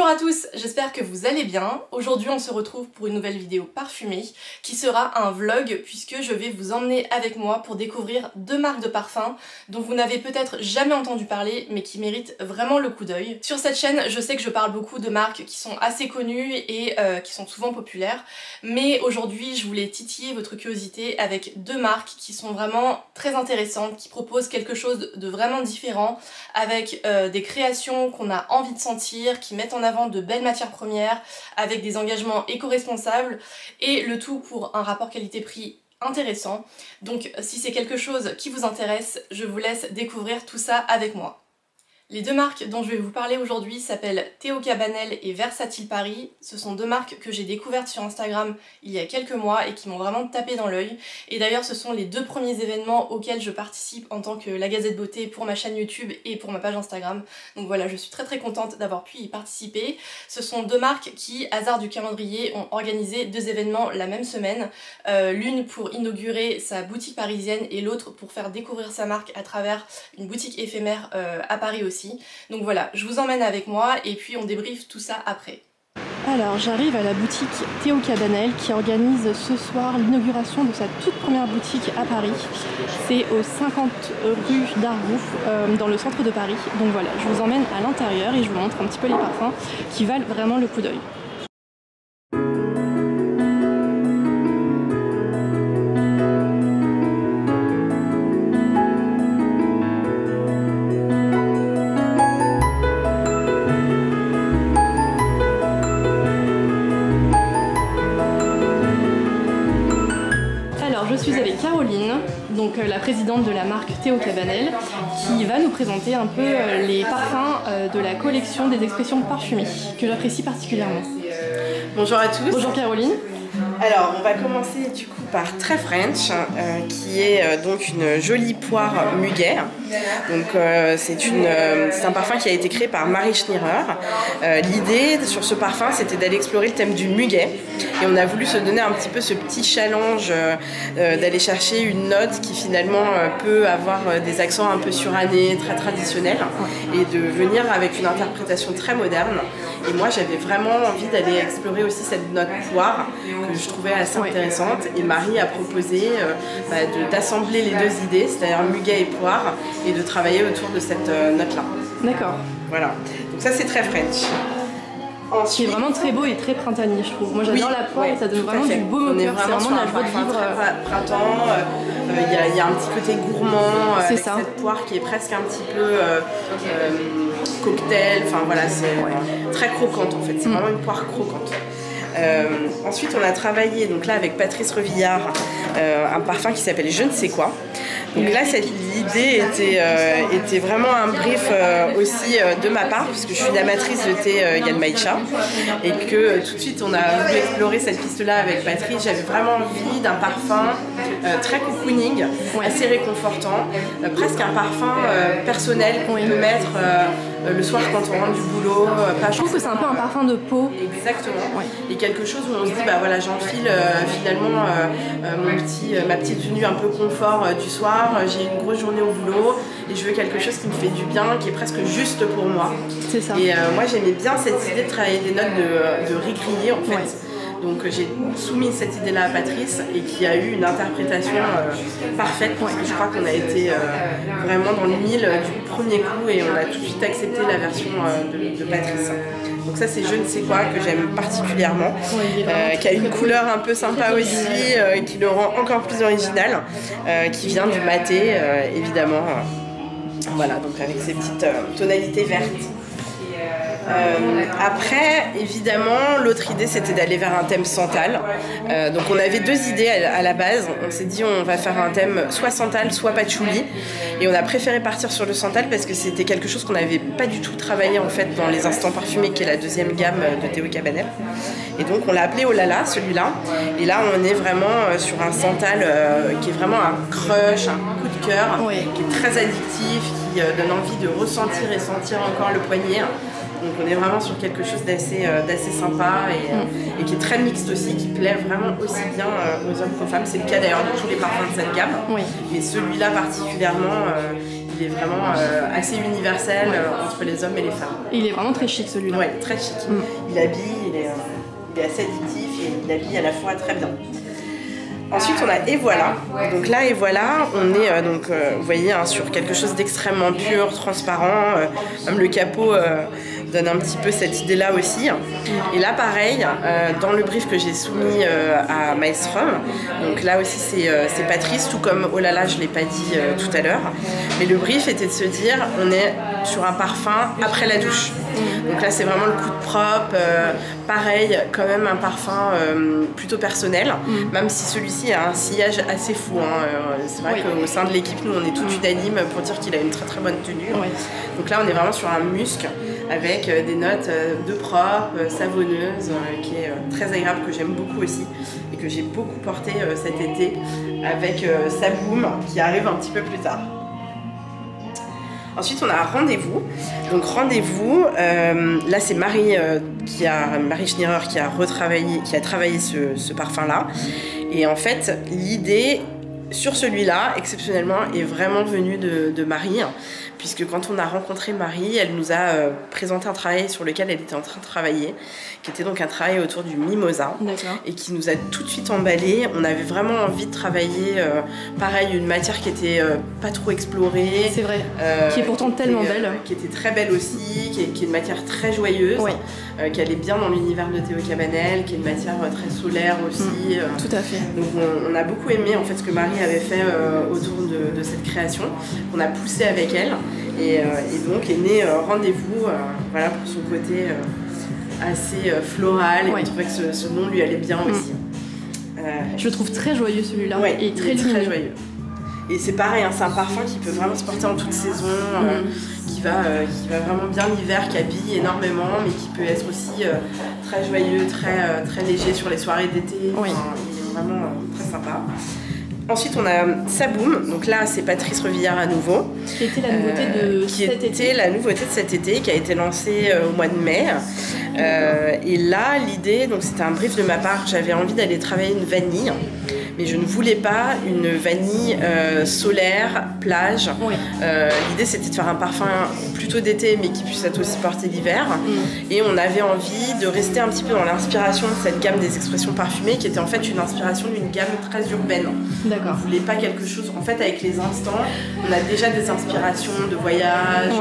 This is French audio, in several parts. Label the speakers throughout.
Speaker 1: Bonjour à tous, j'espère que vous allez bien. Aujourd'hui on se retrouve pour une nouvelle vidéo parfumée qui sera un vlog puisque je vais vous emmener avec moi pour découvrir deux marques de parfums dont vous n'avez peut-être jamais entendu parler mais qui méritent vraiment le coup d'œil. Sur cette chaîne je sais que je parle beaucoup de marques qui sont assez connues et qui sont souvent populaires, mais aujourd'hui je voulais titiller votre curiosité avec deux marques qui sont vraiment très intéressantes, qui proposent quelque chose de vraiment différent avec des créations qu'on a envie de sentir, qui mettent en avant de belles matières premières avec des engagements éco-responsables et le tout pour un rapport qualité-prix intéressant. Donc si c'est quelque chose qui vous intéresse, je vous laisse découvrir tout ça avec moi. Les deux marques dont je vais vous parler aujourd'hui s'appellent Theo Cabanel et Versatile Paris. Ce sont deux marques que j'ai découvertes sur Instagram il y a quelques mois et qui m'ont vraiment tapé dans l'œil. Et d'ailleurs ce sont les deux premiers événements auxquels je participe en tant que La Gazette Beauté pour ma chaîne YouTube et pour ma page Instagram. Donc voilà, je suis très contente d'avoir pu y participer. Ce sont deux marques qui, hasard du calendrier, ont organisé deux événements la même semaine. L'une pour inaugurer sa boutique parisienne et l'autre pour faire découvrir sa marque à travers une boutique éphémère à Paris aussi. Donc voilà, je vous emmène avec moi et puis on débriefe tout ça après. Alors j'arrive à la boutique Theo Cabanel qui organise ce soir l'inauguration de sa toute première boutique à Paris. C'est au 50 rue d'Argouf, dans le centre de Paris. Donc voilà, je vous emmène à l'intérieur et je vous montre un petit peu les parfums qui valent vraiment le coup d'œil. Je suis avec Caroline, donc la présidente de la marque Theo Cabanel, qui va nous présenter un peu les parfums de la collection des expressions parfumées, que j'apprécie particulièrement.
Speaker 2: Bonjour à tous.
Speaker 1: Bonjour Caroline.
Speaker 2: Alors on va commencer du coup par Très French, qui est donc une jolie poire muguet. Donc c'est un parfum qui a été créé par Marie Schnierer. L'idée sur ce parfum c'était d'aller explorer le thème du muguet et on a voulu se donner un petit peu ce petit challenge d'aller chercher une note qui finalement peut avoir des accents un peu surannés, très traditionnels et de venir avec une interprétation très moderne. Et moi j'avais vraiment envie d'aller explorer aussi cette note poire que je trouvais assez intéressante et Marie a proposé d'assembler les deux idées, c'est-à-dire muguet et poire, et de travailler autour de cette note-là.
Speaker 1: D'accord.
Speaker 2: Voilà, donc ça c'est Très French.
Speaker 1: Qui est vraiment très beau et très printanier, je trouve. Moi j'adore la poire et ça donne vraiment du beau au cœur. C'est vraiment la joie de vivre.
Speaker 2: Printemps, il y a un petit côté gourmand avec cette poire qui est presque un petit peu cocktail. Enfin voilà, c'est très croquante en fait. C'est vraiment une poire croquante. Ensuite on a travaillé donc là avec Patrice Revillard un parfum qui s'appelle Je ne sais quoi. Donc là l'idée était vraiment un brief aussi de ma part puisque je suis une amatrice de thé Yanmaïcha et que tout de suite on a voulu explorer cette piste là avec Patrice. J'avais vraiment envie d'un parfum très cocooning, assez réconfortant, presque un parfum personnel qu'on peut mettre le soir quand on rentre du boulot.
Speaker 1: Je trouve que c'est un peu un parfum de peau.
Speaker 2: Exactement. Et quelque chose où on se dit bah voilà, j'enfile finalement ma petite tenue un peu confort du soir, j'ai une grosse journée au boulot et je veux quelque chose qui me fait du bien, qui est presque juste pour moi. C'est ça. Et moi j'aimais bien cette idée de travailler des notes de riz-grillé en fait. Donc j'ai soumis cette idée-là à Patrice et qui a eu une interprétation parfaite parce que je crois qu'on a été vraiment dans le mille du premier coup et on a tout de suite accepté la version de Patrice. Donc ça c'est Je ne sais quoi que j'aime particulièrement, qui a une couleur un peu sympa aussi, qui le rend encore plus original, qui vient du maté évidemment. Voilà, donc avec ces petites tonalités vertes. Après, évidemment, l'autre idée c'était d'aller vers un thème santal. Donc on avait deux idées à la base. On s'est dit on va faire un thème soit santal, soit patchouli. Et on a préféré partir sur le santal parce que c'était quelque chose qu'on n'avait pas du tout travaillé en fait dans les instants parfumés, qui est la deuxième gamme de Theo Cabanel. Et donc on l'a appelé Oh là là, celui-là. Et là on est vraiment sur un santal qui est vraiment un crush, un coup de cœur, qui est très addictif, qui donne envie de ressentir et sentir encore le poignet. Donc on est vraiment sur quelque chose d'assez sympa et qui est très mixte aussi, qui plaît vraiment aussi bien aux hommes qu'aux femmes. C'est le cas d'ailleurs de tous les parfums de cette gamme. Mais celui-là particulièrement, il est vraiment assez universel entre les hommes et les femmes.
Speaker 1: Et il est vraiment très chic celui-là.
Speaker 2: Oui, très chic. Il habille, il est assez addictif et il habille à la fois très bien. Ensuite, on a Et voilà. Donc là, Et voilà, on est vous voyez, sur quelque chose d'extrêmement pur, transparent. Même le capot donne un petit peu cette idée-là aussi. Et là, pareil, dans le brief que j'ai soumis à Maelstrom, donc là aussi, c'est Patrice, tout comme Oh là là, je ne l'ai pas dit tout à l'heure. Mais le brief était de se dire, on est sur un parfum après la douche. Donc là, c'est vraiment le coup de propre. Pareil, quand même un parfum plutôt personnel, même si celui-ci a un sillage assez fou. C'est vrai qu'au sein de l'équipe, nous, on est tout unanime pour dire qu'il a une très très bonne tenue. Donc là, on est vraiment sur un musc avec des notes de propre, savonneuse, qui est très agréable, que j'aime beaucoup aussi et que j'ai beaucoup porté cet été avec Saboum qui arrive un petit peu plus tard. Ensuite, on a Rendez-vous. Donc Rendez-vous, là c'est Marie Schnierer qui a travaillé ce parfum-là. Et en fait, l'idée sur celui-là, exceptionnellement, est vraiment venue de Marie, puisque quand on a rencontré Marie, elle nous a présenté un travail sur lequel elle était en train de travailler, qui était donc un travail autour du mimosa, et qui nous a tout de suite emballé. On avait vraiment envie de travailler, pareil, une matière qui était pas trop explorée.
Speaker 1: C'est vrai, qui est pourtant tellement belle.
Speaker 2: Qui était très belle aussi, qui est une matière très joyeuse, qui allait bien dans l'univers de Théo Cabanel, qui est une matière très solaire aussi.
Speaker 1: Tout à fait.
Speaker 2: Donc on a beaucoup aimé en fait ce que Marie avait fait autour de cette création, qu'on a poussé avec elle. Et donc est né Rendez-vous, voilà, pour son côté assez floral, et on trouvait que ce nom lui allait bien aussi.
Speaker 1: Je le trouve très joyeux celui-là, et très lumineux. Très joyeux.
Speaker 2: Et c'est pareil, c'est un parfum qui peut vraiment se porter en toute saison, qui va vraiment bien l'hiver, qui habille énormément, mais qui peut être aussi très joyeux, très léger sur les soirées d'été. Il est vraiment très sympa. Ensuite, on a Saboum, donc là c'est Patrice Revillard à nouveau.
Speaker 1: Qui était la nouveauté de cet été.
Speaker 2: La nouveauté de cet été, qui a été lancée au mois de mai. Et là, l'idée, donc c'était un brief de ma part, j'avais envie d'aller travailler une vanille. Mais je ne voulais pas une vanille solaire, plage. L'idée c'était de faire un parfum plutôt d'été mais qui puisse être aussi porté l'hiver. Et on avait envie de rester un petit peu dans l'inspiration de cette gamme des expressions parfumées qui était en fait une inspiration d'une gamme très urbaine.
Speaker 1: D'accord.
Speaker 2: On ne voulait pas quelque chose... En fait avec les instants, on a déjà des inspirations de voyage,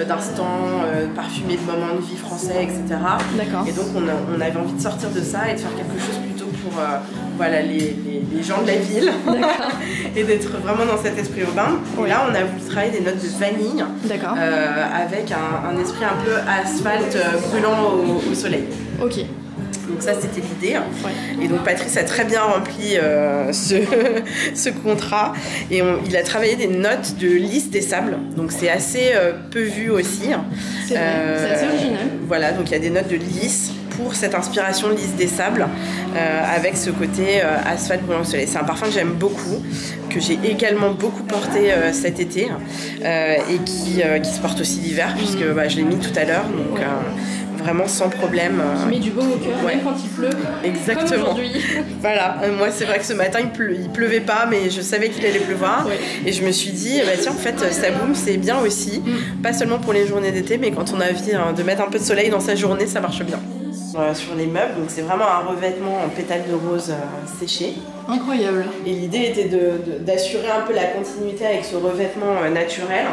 Speaker 2: d'instants parfumés de moments de vie français, etc. Et donc on avait envie de sortir de ça et de faire quelque chose plutôt pour voilà, les gens de la ville et d'être vraiment dans cet esprit urbain. Et là, on a voulu travailler des notes de vanille avec un esprit un peu asphalte brûlant au soleil. Donc ça, c'était l'idée. Et donc Patrice a très bien rempli ce contrat. Et il a travaillé des notes de lys des sables. Donc c'est assez peu vu aussi.
Speaker 1: C'est vrai, c'est assez original.
Speaker 2: Voilà, donc il y a des notes de lys pour cette inspiration lys des sables avec ce côté asphalte brûlant au soleil. C'est un parfum que j'aime beaucoup, que j'ai également beaucoup porté cet été et qui se porte aussi l'hiver puisque je l'ai mis tout à l'heure. Donc vraiment sans problème.
Speaker 1: Qui met du baume au cœur, même quand il pleut.
Speaker 2: Exactement.
Speaker 1: Comme aujourd'hui.
Speaker 2: Voilà, moi c'est vrai que ce matin il pleuvait pas, mais je savais qu'il allait pleuvoir. Et je me suis dit, tiens, en fait, Saboum c'est bien aussi, pas seulement pour les journées d'été, mais quand on a envie de mettre un peu de soleil dans sa journée, ça marche bien. Sur les meubles, donc c'est vraiment un revêtement en pétales de rose séché.
Speaker 1: Incroyable.
Speaker 2: Et l'idée était d'assurer un peu la continuité avec ce revêtement naturel.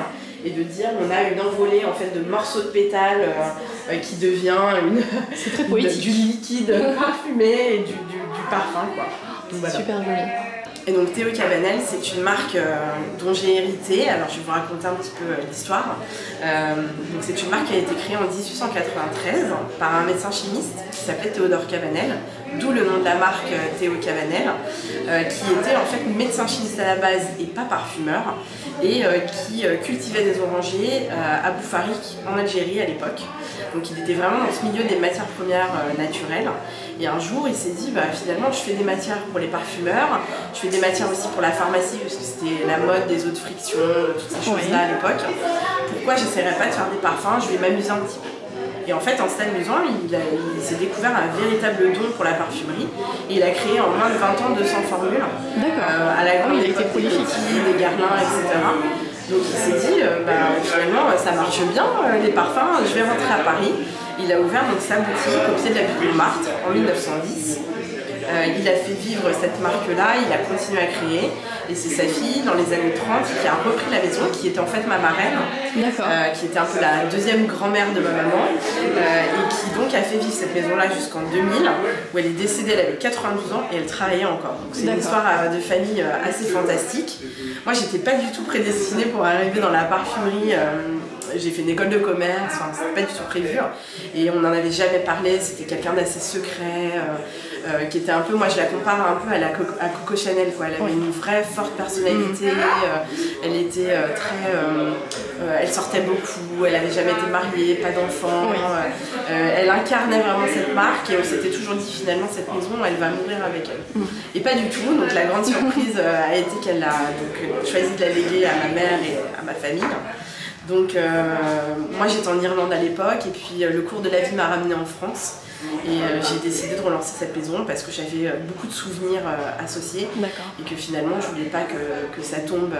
Speaker 2: Et de dire on a une envolée en fait de morceaux de pétales qui devient
Speaker 1: c'est très poétique.
Speaker 2: Du liquide parfumé et du parfum quoi.
Speaker 1: Donc, voilà. Super joli.
Speaker 2: Et donc Théo Cabanel, c'est une marque dont j'ai hérité. Alors je vais vous raconter un petit peu l'histoire. Donc c'est une marque qui a été créée en 1893 par un médecin chimiste qui s'appelait Théodore Cabanel, d'où le nom de la marque Théo Cabanel, qui était en fait médecin chimiste à la base et pas parfumeur, et qui cultivait des orangers à Boufarik en Algérie à l'époque. Donc il était vraiment dans ce milieu des matières premières naturelles. Et un jour il s'est dit finalement je fais des matières pour les parfumeurs, je fais des matières aussi pour la pharmacie parce que c'était la mode des eaux de friction, toutes ces choses-là à l'époque. Pourquoi j'essaierais pas de faire des parfums, je vais m'amuser un petit peu. Et en fait, en s'amusant, il s'est découvert un véritable don pour la parfumerie. Et il a créé en moins de 20 ans 200 formules. À la grande époque des Coty, des Guerlain, etc. Donc il s'est dit, finalement ça marche bien les parfums, je vais rentrer à Paris. Il a ouvert donc sa boutique au pied de la ville de Montmartre en 1910. Il a fait vivre cette marque-là, il a continué à créer. Et c'est sa fille, dans les années 30, qui a repris la maison, qui était en fait ma marraine, qui était un peu la deuxième grand-mère de ma maman, et qui donc a fait vivre cette maison-là jusqu'en 2000, où elle est décédée, elle avait 92 ans et elle travaillait encore. Donc c'est une histoire de famille assez fantastique. Moi, j'étais pas du tout prédestinée pour arriver dans la parfumerie. J'ai fait une école de commerce, enfin, c'était pas du tout prévu. Et on n'en avait jamais parlé, c'était quelqu'un d'assez secret, qui était un peu, moi je la compare un peu à Coco Chanel, quoi. Elle avait une vraie forte personnalité, elle était elle sortait beaucoup, elle avait jamais été mariée, pas d'enfants, elle incarnait vraiment cette marque et on s'était toujours dit finalement cette maison elle va mourir avec elle. Et pas du tout, donc la grande surprise a été qu'elle a choisi de la léguer à ma mère et à ma famille. Donc moi j'étais en Irlande à l'époque et puis le cours de la vie m'a ramenée en France et j'ai décidé de relancer cette maison parce que j'avais beaucoup de souvenirs associés et que finalement je voulais pas que ça tombe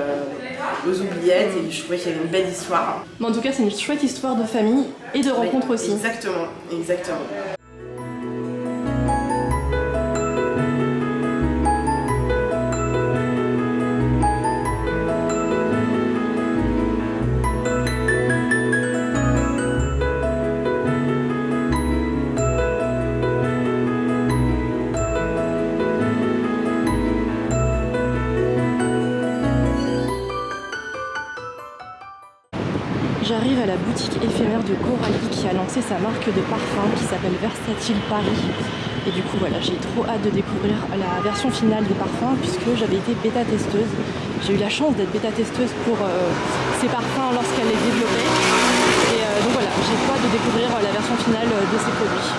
Speaker 2: aux oubliettes et je trouvais qu'il y avait une belle histoire.
Speaker 1: Mais en tout cas c'est une chouette histoire de famille et de rencontre aussi.
Speaker 2: Exactement, exactement.
Speaker 1: J'arrive à la boutique éphémère de Coralie qui a lancé sa marque de parfum qui s'appelle Versatile Paris. Et du coup voilà, j'ai trop hâte de découvrir la version finale des parfums puisque j'avais été bêta-testeuse. J'ai eu la chance d'être bêta-testeuse pour ces parfums lorsqu'elle les développait. Et donc voilà, j'ai trop hâte de découvrir la version finale de ces produits.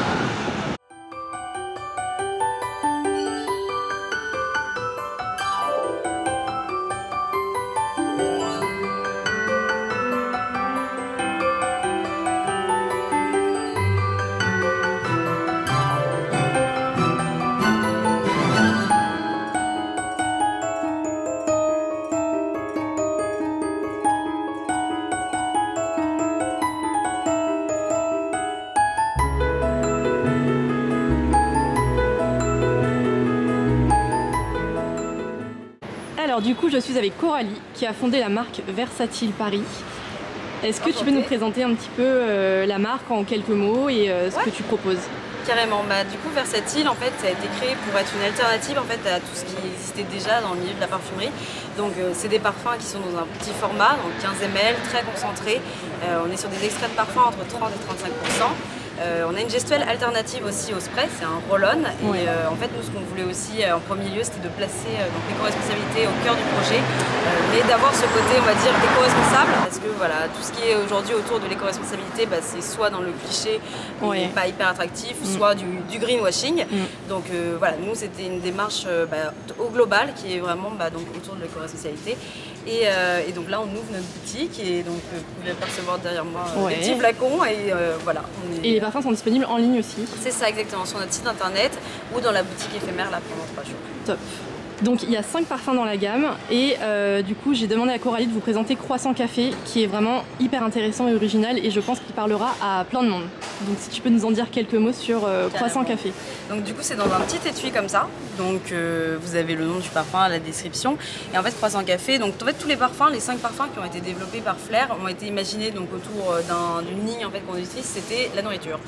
Speaker 1: Alors du coup je suis avec Coralie qui a fondé la marque Versatile Paris. Est-ce que tu peux nous présenter un petit peu la marque en quelques mots et ce que tu proposes?
Speaker 3: Carrément, du coup Versatile en fait ça a été créé pour être une alternative en fait à tout ce qui existait déjà dans le milieu de la parfumerie. Donc c'est des parfums qui sont dans un petit format, donc 15 ml, très concentré. On est sur des extraits de parfums entre 30 et 35%. On a une gestuelle alternative aussi au spray, c'est un roll-on. Et en fait, nous, ce qu'on voulait aussi en premier lieu, c'était de placer l'éco-responsabilité au cœur du projet, mais d'avoir ce côté, on va dire, éco-responsable, parce que voilà, tout ce qui est aujourd'hui autour de l'éco-responsabilité, c'est soit dans le cliché, pas hyper attractif, soit du greenwashing. Donc voilà, nous, c'était une démarche au global qui est vraiment donc, autour de l'éco-responsabilité. Et donc là, on ouvre notre boutique et donc vous pouvez apercevoir derrière moi des petits flacons et voilà.
Speaker 1: Et les parfums sont disponibles en ligne aussi?
Speaker 3: C'est ça exactement, sur notre site internet ou dans la boutique éphémère là pendant 3 jours.
Speaker 1: Top. Donc il y a 5 parfums dans la gamme et du coup j'ai demandé à Coralie de vous présenter Croissant Café qui est vraiment hyper intéressant et original et je pense qu'il parlera à plein de monde. Donc si tu peux nous en dire quelques mots sur Croissant Café.
Speaker 3: Donc du coup c'est dans un petit étui comme ça, donc vous avez le nom du parfum, la description et en fait Croissant Café, donc en fait tous les parfums, les 5 parfums qui ont été développés par Flair ont été imaginés donc autour d'une ligne en fait qu'on utilise, c'était la nourriture.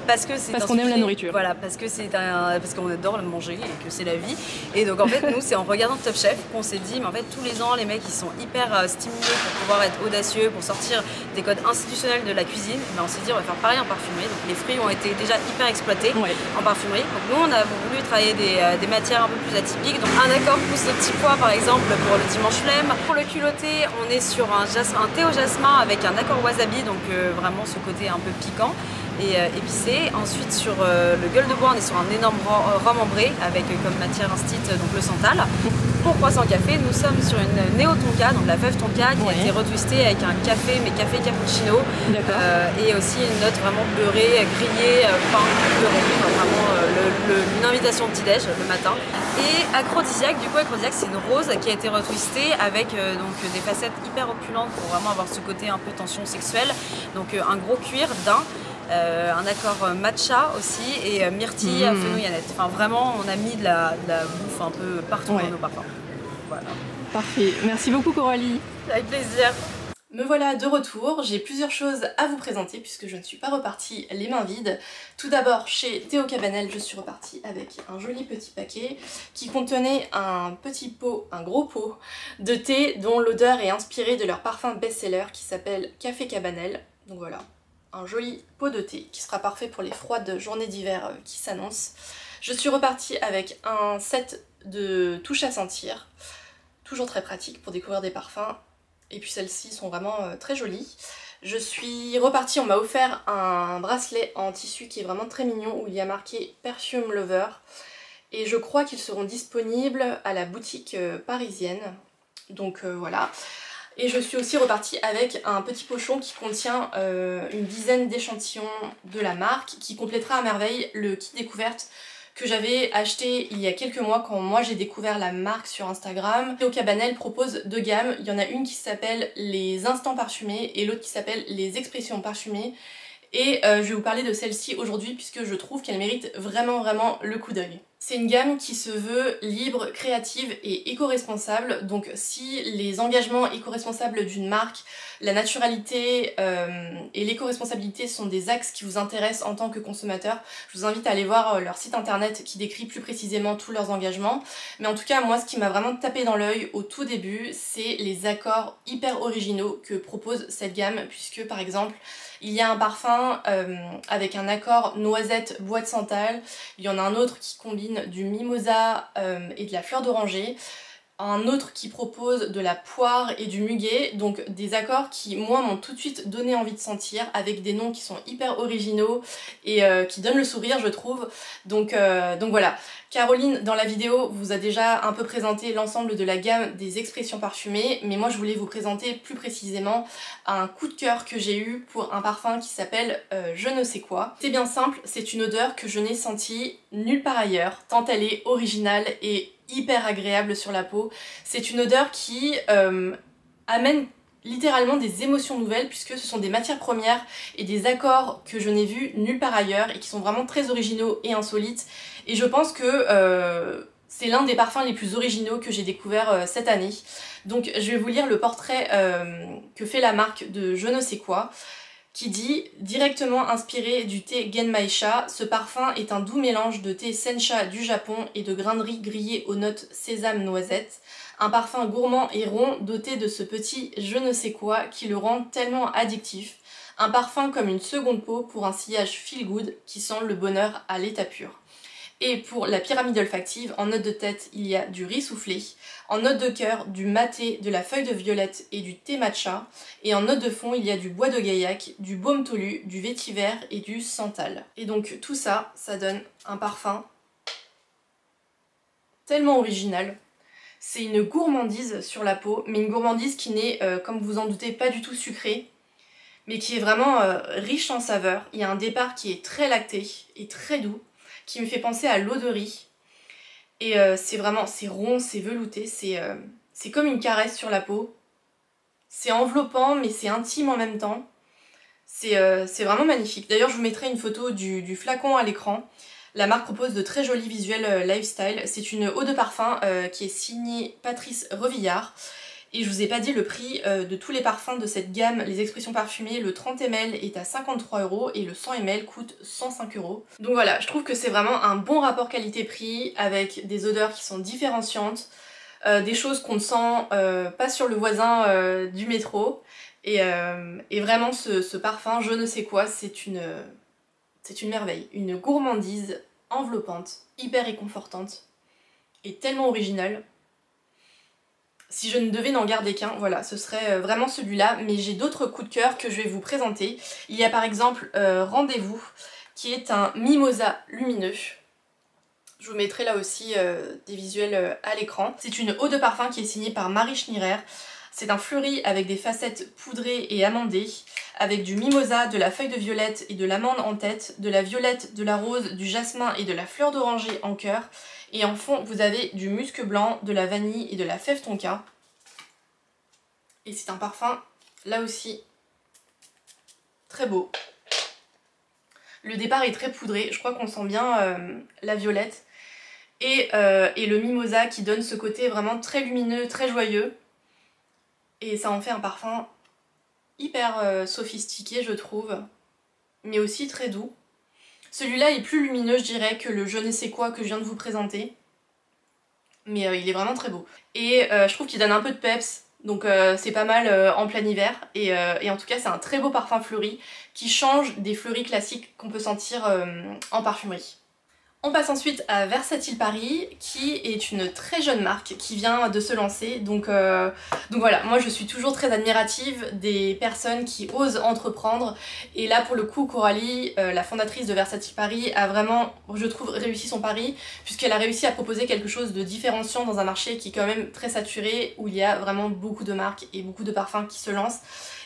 Speaker 3: Parce
Speaker 1: qu'on aime la nourriture.
Speaker 3: Voilà, parce qu'on adore le manger et que c'est la vie. Et donc en fait nous c'est en regardant Top Chef qu'on s'est dit mais en fait tous les ans les mecs ils sont hyper stimulés pour pouvoir être audacieux, pour sortir des codes institutionnels de la cuisine, mais on s'est dit on va faire pareil en parfumerie. Donc les fruits ont été déjà hyper exploités en parfumerie. Donc nous on a voulu travailler des matières un peu plus atypiques. Donc un accord pousse de petits pois par exemple pour le dimanche flemme. Pour le culotté on est sur un thé au jasmin avec un accord wasabi, donc vraiment ce côté un peu piquant et épicé. Ensuite sur le gueule de bois on est sur un énorme rhum ambré avec comme matière instite donc le santal. Pour Croissant Café nous sommes sur une néo-tonka, donc la fève tonka qui a été retwistée avec un café mais café cappuccino et aussi une note vraiment beurrée, grillée, pain beurré, vraiment le une invitation au petit-déj le matin. Et Aphrodisiaque, du coup Aphrodisiaque c'est une rose qui a été retwistée avec donc des facettes hyper opulentes pour vraiment avoir ce côté un peu tension sexuelle. Donc un gros cuir d'un, un accord matcha aussi et myrtille, fenouil aneth. Enfin vraiment on a mis de la bouffe un peu partout dans nos parfums. Voilà.
Speaker 1: Parfait, merci beaucoup Coralie.
Speaker 3: Avec plaisir.
Speaker 1: Me voilà de retour, j'ai plusieurs choses à vous présenter puisque je ne suis pas repartie les mains vides. Tout d'abord chez Théo Cabanel, je suis repartie avec un joli petit paquet qui contenait un petit pot, un gros pot de thé dont l'odeur est inspirée de leur parfum best-seller qui s'appelle Café Cabanel. Donc voilà, un joli pot de thé qui sera parfait pour les froides journées d'hiver qui s'annoncent. Je suis repartie avec un set de touches à sentir, toujours très pratique pour découvrir des parfums. Et puis celles-ci sont vraiment très jolies. Je suis repartie, on m'a offert un bracelet en tissu qui est vraiment très mignon où il y a marqué Perfume Lover. Et je crois qu'ils seront disponibles à la boutique parisienne. Donc voilà. Et je suis aussi repartie avec un petit pochon qui contient une dizaine d'échantillons de la marque qui complétera à merveille le kit découverte que j'avais acheté il y a quelques mois quand moi j'ai découvert la marque sur Instagram. Théo Cabanel propose deux gammes, il y en a une qui s'appelle les instants parfumés et l'autre qui s'appelle les expressions parfumées. Et je vais vous parler de celle-ci aujourd'hui puisque je trouve qu'elle mérite vraiment le coup d'œil. C'est une gamme qui se veut libre, créative et éco-responsable. Donc si les engagements éco-responsables d'une marque, la naturalité et l'éco-responsabilité sont des axes qui vous intéressent en tant que consommateur, je vous invite à aller voir leur site internet qui décrit plus précisément tous leurs engagements. Mais en tout cas, moi ce qui m'a vraiment tapé dans l'œil au tout début, c'est les accords hyper originaux que propose cette gamme, puisque par exemple, il y a un parfum avec un accord noisette bois de santal, il y en a un autre qui combine du mimosa et de la fleur d'oranger, un autre qui propose de la poire et du muguet, donc des accords qui moi m'ont tout de suite donné envie de sentir, avec des noms qui sont hyper originaux et qui donnent le sourire je trouve. Donc voilà, Caroline dans la vidéo vous a déjà un peu présenté l'ensemble de la gamme des expressions parfumées, mais moi je voulais vous présenter plus précisément un coup de cœur que j'ai eu pour un parfum qui s'appelle je ne sais quoi. C'est bien simple, c'est une odeur que je n'ai sentie nulle part ailleurs, tant elle est originale et hyper agréable sur la peau. C'est une odeur qui amène littéralement des émotions nouvelles puisque ce sont des matières premières et des accords que je n'ai vus nulle part ailleurs et qui sont vraiment très originaux et insolites. Et je pense que c'est l'un des parfums les plus originaux que j'ai découvert cette année. Donc je vais vous lire le portrait que fait la marque de je ne sais quoi, qui dit « Directement inspiré du thé Genmaisha, ce parfum est un doux mélange de thé sencha du Japon et de grains de riz grillés aux notes sésame-noisette. Un parfum gourmand et rond doté de ce petit je ne sais quoi qui le rend tellement addictif. Un parfum comme une seconde peau pour un sillage feel good qui sent le bonheur à l'état pur. » Et pour la pyramide olfactive, en note de tête, il y a du riz soufflé. En note de cœur, du maté, de la feuille de violette et du thé matcha. Et en note de fond, il y a du bois de gaillac, du baume tolu, du vétiver et du santal. Et donc tout ça, ça donne un parfum tellement original. C'est une gourmandise sur la peau, mais une gourmandise qui n'est, comme vous en doutez, pas du tout sucrée, mais qui est vraiment riche en saveurs. Il y a un départ qui est très lacté et très doux, qui me fait penser à l'eau de riz. Et c'est vraiment, c'est rond, c'est velouté, c'est comme une caresse sur la peau. C'est enveloppant, mais c'est intime en même temps. C'est vraiment magnifique. D'ailleurs, je vous mettrai une photo du flacon à l'écran. La marque propose de très jolis visuels lifestyle. C'est une eau de parfum qui est signée Patrice Revillard. Et je vous ai pas dit le prix de tous les parfums de cette gamme, les expressions parfumées, le 30 ml est à 53 € et le 100 ml coûte 105 €. Donc voilà, je trouve que c'est vraiment un bon rapport qualité-prix avec des odeurs qui sont différenciantes, des choses qu'on ne sent pas sur le voisin du métro. Et vraiment ce parfum, je ne sais quoi, c'est une merveille, une gourmandise enveloppante, hyper réconfortante et tellement originale. Si je ne devais n'en garder qu'un, voilà, ce serait vraiment celui-là, mais j'ai d'autres coups de cœur que je vais vous présenter. Il y a par exemple Rendez-vous, qui est un mimosa lumineux. Je vous mettrai là aussi des visuels à l'écran. C'est une eau de parfum qui est signée par Marie Schnierer. C'est un fleuri avec des facettes poudrées et amandées, avec du mimosa, de la feuille de violette et de l'amande en tête, de la violette, de la rose, du jasmin et de la fleur d'oranger en cœur. Et en fond, vous avez du musc blanc, de la vanille et de la fève tonka. Et c'est un parfum, là aussi, très beau. Le départ est très poudré, je crois qu'on sent bien la violette. Et le mimosa qui donne ce côté vraiment très lumineux, très joyeux. Et ça en fait un parfum hyper sophistiqué, je trouve, mais aussi très doux. Celui-là est plus lumineux, je dirais, que le je ne sais quoi que je viens de vous présenter. Mais il est vraiment très beau. Et je trouve qu'il donne un peu de peps, donc c'est pas mal en plein hiver. Et en tout cas, c'est un très beau parfum fleuri qui change des fleuris classiques qu'on peut sentir en parfumerie. On passe ensuite à Versatile Paris, qui est une très jeune marque qui vient de se lancer. Donc voilà, moi je suis toujours très admirative des personnes qui osent entreprendre. Et là pour le coup, Coralie, la fondatrice de Versatile Paris, a vraiment, je trouve, réussi son pari, puisqu'elle a réussi à proposer quelque chose de différenciant dans un marché qui est quand même très saturé, où il y a vraiment beaucoup de marques et beaucoup de parfums qui se lancent.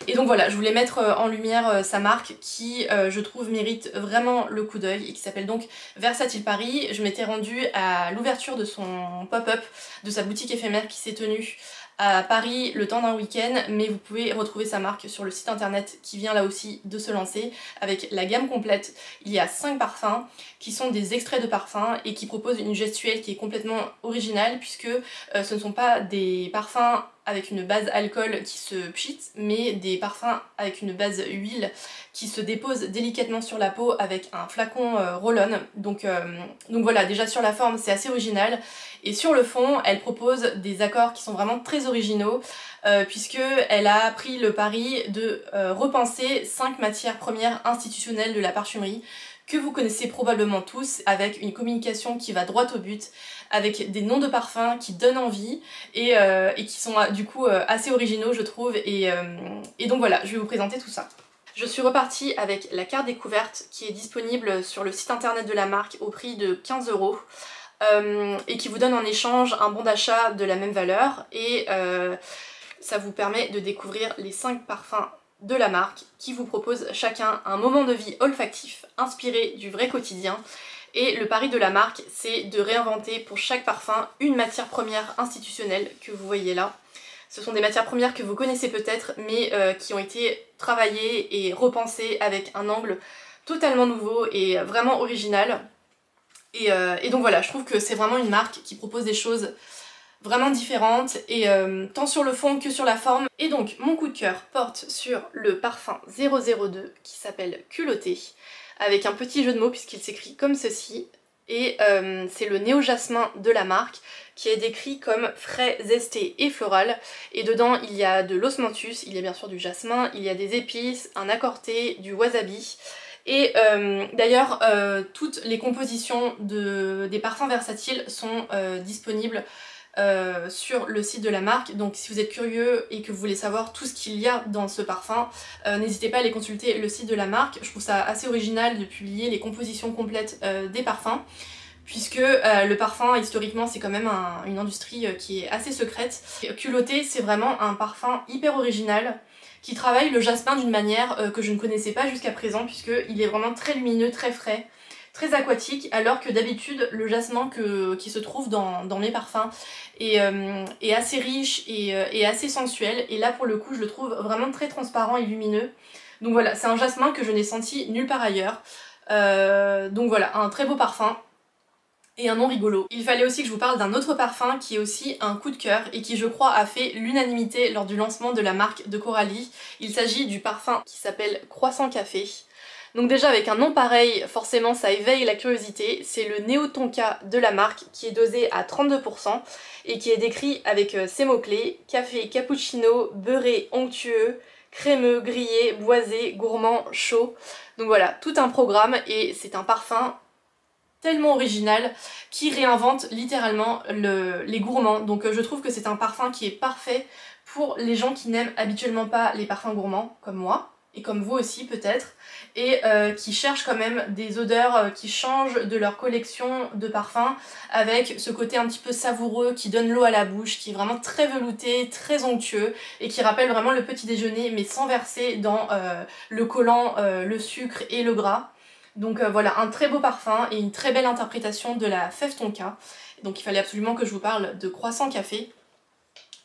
Speaker 1: Et donc voilà, je voulais mettre en lumière sa marque qui, je trouve, mérite vraiment le coup d'œil et qui s'appelle donc Versatile Paris. Je m'étais rendue à l'ouverture de son pop-up, de sa boutique éphémère qui s'est tenue à Paris le temps d'un week-end, mais vous pouvez retrouver sa marque sur le site internet qui vient là aussi de se lancer avec la gamme complète. Il y a 5 parfums qui sont des extraits de parfums et qui proposent une gestuelle qui est complètement originale, puisque ce ne sont pas des parfums avec une base alcool qui se pchit, mais des parfums avec une base huile qui se dépose délicatement sur la peau avec un flacon roll-on. Donc voilà, déjà sur la forme c'est assez original, et sur le fond elle propose des accords qui sont vraiment très originaux, puisque elle a pris le pari de repenser 5 matières premières institutionnelles de la parfumerie que vous connaissez probablement tous, avec une communication qui va droit au but, avec des noms de parfums qui donnent envie et qui sont du coup assez originaux, je trouve, et donc voilà, je vais vous présenter tout ça. Je suis repartie avec la carte découverte qui est disponible sur le site internet de la marque au prix de 15 € et qui vous donne en échange un bon d'achat de la même valeur, et ça vous permet de découvrir les 5 parfums de la marque qui vous propose chacun un moment de vie olfactif inspiré du vrai quotidien. Et le pari de la marque, c'est de réinventer pour chaque parfum une matière première institutionnelle que vous voyez là. Ce sont des matières premières que vous connaissez peut-être, mais qui ont été travaillées et repensées avec un angle totalement nouveau et vraiment original. Et donc voilà, je trouve que c'est vraiment une marque qui propose des choses vraiment différentes, et tant sur le fond que sur la forme. Et donc mon coup de cœur porte sur le parfum 002 qui s'appelle Culotté, avec un petit jeu de mots puisqu'il s'écrit comme ceci, et c'est le néo-jasmin de la marque qui est décrit comme frais, zesté et floral, et dedans il y a de l'osmanthus, il y a bien sûr du jasmin, il y a des épices, un accorté, du wasabi. Et d'ailleurs toutes les compositions des parfums versatiles sont disponibles sur le site de la marque, donc si vous êtes curieux et que vous voulez savoir tout ce qu'il y a dans ce parfum, n'hésitez pas à aller consulter le site de la marque. Je trouve ça assez original de publier les compositions complètes des parfums, puisque le parfum historiquement c'est quand même une industrie qui est assez secrète. Culotté, c'est vraiment un parfum hyper original qui travaille le jasmin d'une manière que je ne connaissais pas jusqu'à présent, puisqu'il est vraiment très lumineux, très frais, très aquatique, alors que d'habitude le jasmin qui se trouve dans mes parfums est assez riche et assez sensuel, et là pour le coup je le trouve vraiment très transparent et lumineux. Donc voilà, c'est un jasmin que je n'ai senti nulle part ailleurs. Donc voilà, un très beau parfum et un nom rigolo. Il fallait aussi que je vous parle d'un autre parfum qui est aussi un coup de cœur et qui je crois a fait l'unanimité lors du lancement de la marque de Coralie. Il s'agit du parfum qui s'appelle Croissant Café. Donc déjà avec un nom pareil, forcément ça éveille la curiosité. C'est le Néo Tonka de la marque qui est dosé à 32% et qui est décrit avec ces mots-clés: café, cappuccino, beurré, onctueux, crémeux, grillé, boisé, gourmand, chaud. Donc voilà, tout un programme, et c'est un parfum tellement original qui réinvente littéralement les gourmands. Donc je trouve que c'est un parfum qui est parfait pour les gens qui n'aiment habituellement pas les parfums gourmands comme moi. et comme vous aussi peut-être, et qui cherchent quand même des odeurs qui changent de leur collection de parfums, avec ce côté un petit peu savoureux qui donne l'eau à la bouche, qui est vraiment très velouté, très onctueux, et qui rappelle vraiment le petit déjeuner, mais sans verser dans le collant, le sucre et le gras. Donc voilà, un très beau parfum et une très belle interprétation de la fève tonka. Donc il fallait absolument que je vous parle de Croissant Café.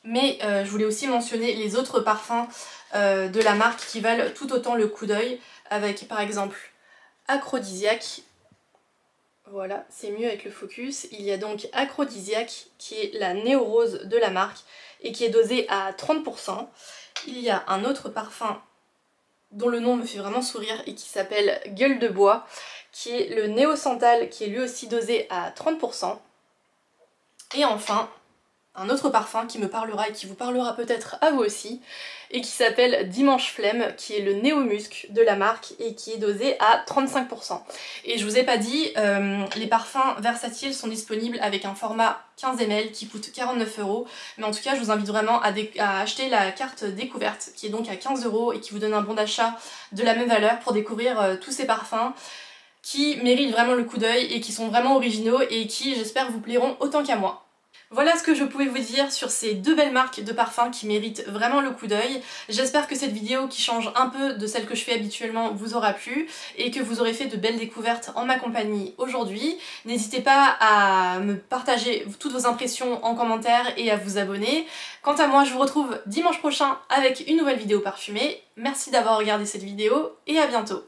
Speaker 1: Mais je voulais aussi mentionner les autres parfums de la marque qui valent tout autant le coup d'œil, avec par exemple Aphrodisiaque. Voilà, c'est mieux avec le focus. Il y a donc Aphrodisiaque qui est la néo-rose de la marque et qui est dosée à 30%. Il y a un autre parfum dont le nom me fait vraiment sourire et qui s'appelle Gueule de bois, qui est le Néo Santal, qui est lui aussi dosé à 30%. Et enfin, un autre parfum qui me parlera et qui vous parlera peut-être à vous aussi, et qui s'appelle Dimanche Flemme, qui est le Néo Musc de la marque et qui est dosé à 35%. Et je vous ai pas dit, les parfums versatiles sont disponibles avec un format 15 ml qui coûte 49 €, mais en tout cas je vous invite vraiment à acheter la carte découverte qui est donc à 15 € et qui vous donne un bon d'achat de la même valeur pour découvrir tous ces parfums qui méritent vraiment le coup d'œil et qui sont vraiment originaux et qui j'espère vous plairont autant qu'à moi. Voilà ce que je pouvais vous dire sur ces deux belles marques de parfums qui méritent vraiment le coup d'œil. J'espère que cette vidéo qui change un peu de celle que je fais habituellement vous aura plu et que vous aurez fait de belles découvertes en ma compagnie aujourd'hui. N'hésitez pas à me partager toutes vos impressions en commentaire et à vous abonner. Quant à moi, je vous retrouve dimanche prochain avec une nouvelle vidéo parfumée. Merci d'avoir regardé cette vidéo et à bientôt.